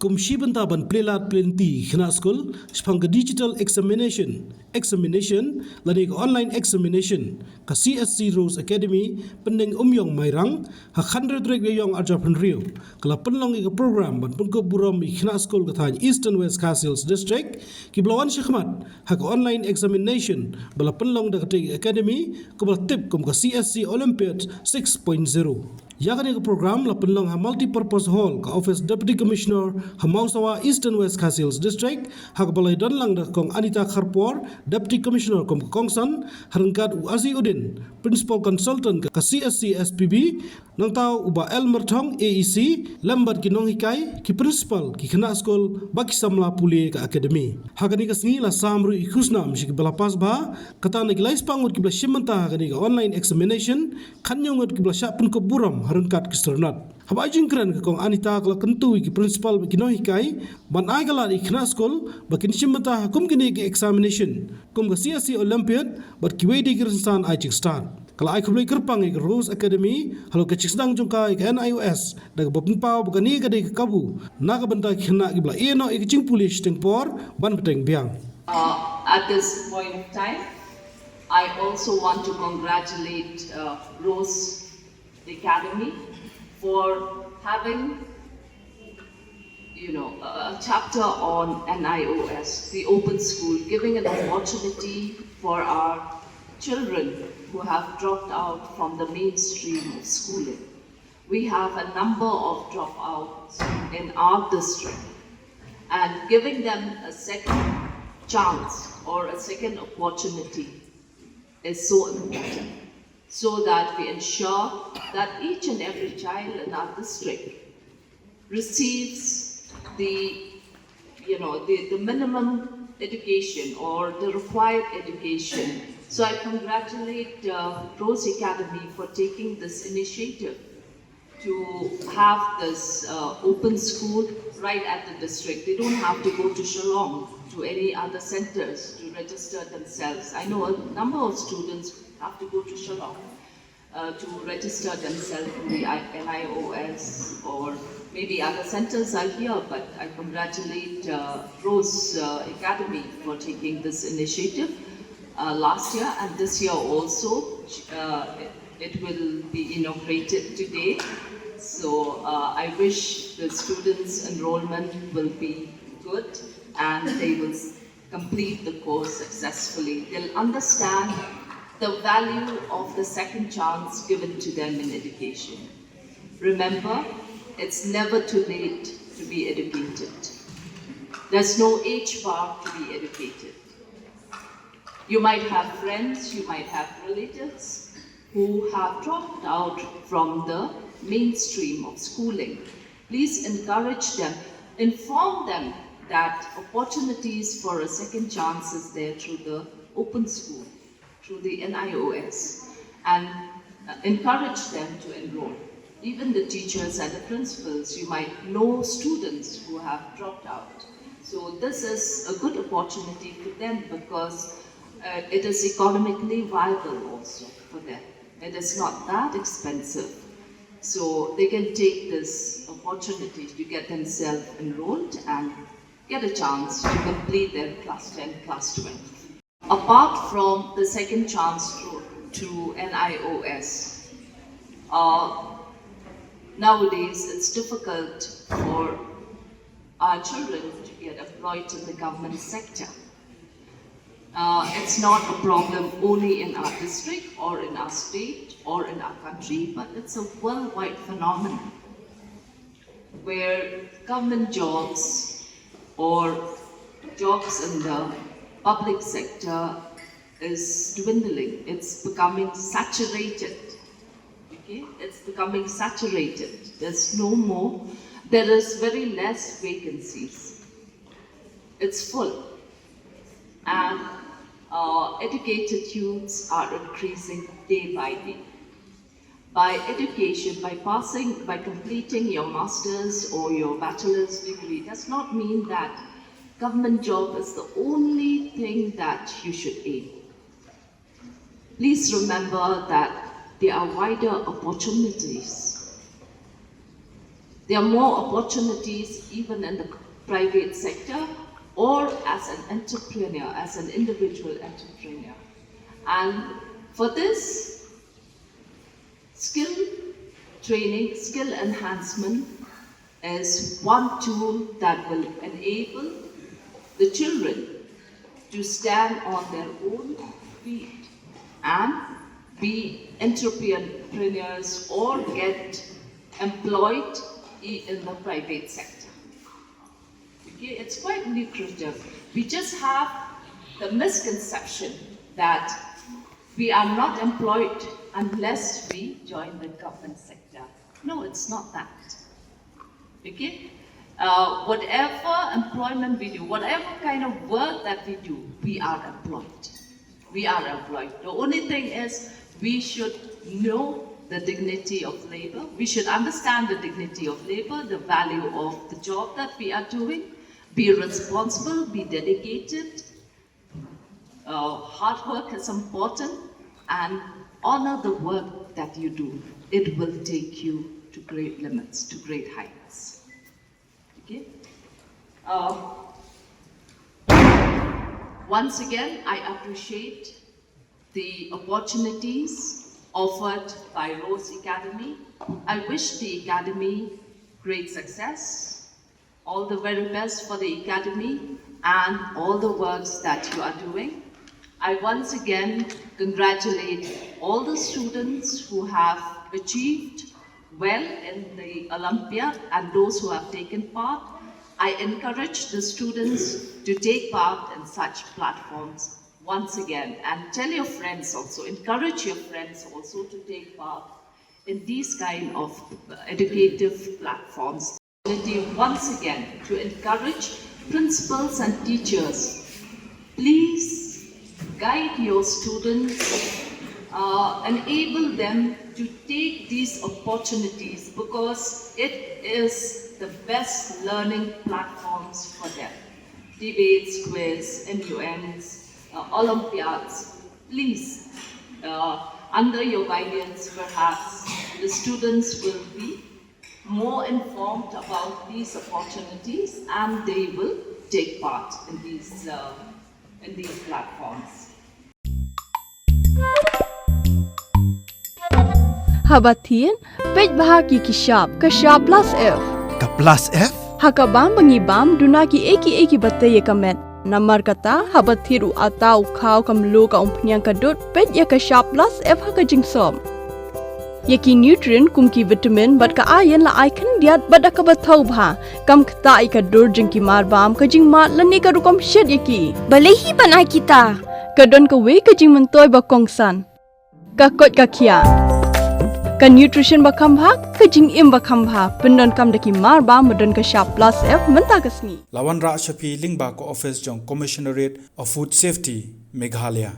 kum shibanta ban plelat plenty khna school spang digital examination lani online examination ka CSC Rose Academy pendeng umyong mairang ha 100 rek yong arjapan rio kala penlong i program ban Pynkup Burom i khna school ka than Eastern West Castles District ki blawan shikhmat ha online examination bala penlong da academy ko bal tip kum ka CSC Olympiad 6.0 yakani ka program la penlong ha multi-purpose hall ka office deputy commissioner ha Mausawa Eastern West Castles District ha balai dan lang da kong Anita Kharpor deputy commissioner kom Kongsan harangkat u Aziuddin principal consultant ka CSC SPB nang tau uba Elmer Thong AEC lambat ki nong hikai ki principal ki khana school baki Samla puli ka academy hakani ka sngi la samru i khusnam shi balapas ba kata na gilais pangut ki bla shimanta hakani ka online examination khanyongot ki bla sha Pynkup Burom harangkat ki sternat haba jingkran ka kong Anita kala kentu ki principal ki nong hikai ban ai gala i khana school bakin shimanta kum kini ki examination kum ka CSC Olympiad bat ki wedi ki rinsan ai chik start kala ai khublai kerpang ik Rose Academy halo ke chiksdang jongka ik NIOS dag bapin pau bagani ka de kabu naga banta khna gibla eno ik ching police tengpor ban beteng biang. At this point of time, I also want to congratulate Rose Academy for having a chapter on NIOS, the open school, giving an opportunity for our children who have dropped out from the mainstream of schooling. We have a number of dropouts in our district, and giving them a second chance or a second opportunity is so important, so that we ensure that each and every child in our district receives the minimum education or the required education. So I congratulate Rose Academy for taking this initiative to have this open school right at the district. They don't have to go to Shillong, to any other centers to register themselves. I know a number of students have to go to Shillong to register themselves in the NIOS, or maybe other centers are here, but I congratulate Rose Academy for taking this initiative. Last year and this year also, it will be inaugurated today. So I wish the students' enrollment will be good and they will complete the course successfully. They'll understand the value of the second chance given to them in education. Remember, it's never too late to be educated. There's no age bar to be educated. You might have friends, you might have relatives who have dropped out from the mainstream of schooling. Please encourage them, inform them that opportunities for a second chance is there through the open school, through the NIOS, and encourage them to enroll. Even the teachers and the principals, you might know students who have dropped out. So this is a good opportunity for them because it is economically viable also for them. It is not that expensive. So they can take this opportunity to get themselves enrolled and get a chance to complete their class 10, class 12. Apart from the second chance to NIOS, nowadays it's difficult for our children to get employed in the government sector. It's not a problem only in our district or in our state or in our country, but it's a worldwide phenomenon where government jobs or jobs in the public sector is dwindling. It's becoming saturated. Okay? It's becoming saturated. There's no more. There is very less vacancies. It's full. And educated youths are increasing day by day. By education, by completing your master's or your bachelor's degree does not mean that government job is the only thing that you should aim. Please remember that there are wider opportunities. There are more opportunities even in the private sector or as an entrepreneur, as an individual entrepreneur. And for this, skill training, skill enhancement is one tool that will enable the children to stand on their own feet and be entrepreneurs or get employed in the private sector. Okay, it's quite lucrative. We just have the misconception that we are not employed unless we join the government sector. No, it's not that. Okay? Whatever employment we do, whatever kind of work that we do, we are employed. We are employed. The only thing is we should know the dignity of labor. We should understand the dignity of labor, the value of the job that we are doing, be responsible, be dedicated. Hard work is important, and honor the work that you do. It will take you to great limits, to great heights. Okay? Once again, I appreciate the opportunities offered by Rose Academy. I wish the Academy great success. All the very best for the Academy and all the works that you are doing. I once again congratulate all the students who have achieved well in the Olympiad and those who have taken part. I encourage the students to take part in such platforms once again, and tell your friends also, encourage your friends also to take part in these kind of educative platforms. Once again, to encourage principals and teachers, please guide your students, enable them to take these opportunities because it is the best learning platforms for them. Debates, quiz, MUNs, Olympiads. Please, under your guidance, perhaps the students will be more informed about these opportunities and they will take part in these platforms. Habatin, page bahagi Kashab plus F. Ka plus F? Hakabam bangibam dunaki eki bataya kamet. Namar kata habathiru atau kau kamlu ka umpnyang kadut pet ya Kashab plus F haka jingsom. Yaki nutrient kumki vitamin bat ka iron la icon diat bada ka bathau bha kam kata ikadur jingki marbam ka jingmat lani ka rukom shed yaki. Balehi banai kita. Kadon ka we ka jing mentoy ba kongsan. Ka kot ka kia. Ka nutrition ba khambha ka jing im ba khambha pendon kam daki marba madon Kashab plus F menta kasni. Lawan Ra Shafi Lingba ko office jong Commissionerate of Food Safety Meghalaya.